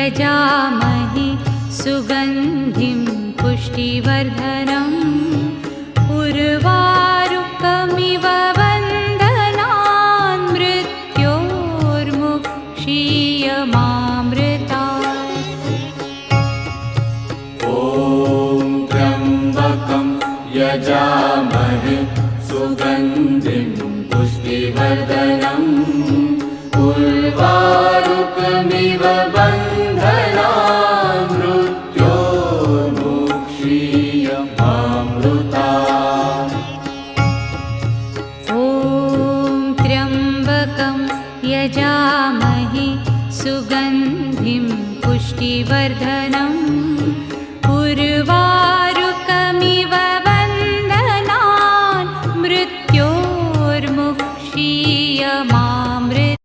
यजामहे सुगन्धिं पुष्टिवर्धनम् उर्वारुकमिव बन्धनान् मृत्योर्मुक्षीयमामृतात्। ॐ त्र्यम्बकं यजामहे सुगन्धिं पुष्टिवर्धनम् उर्वारुकमिव बन्धनान् मृत्योर्मुक्षीयमामृतात्। ॐ त्र्यम्बकं यजामहे सुगन्धिं पुष्टिवर्धनम् उर्वारुकमिव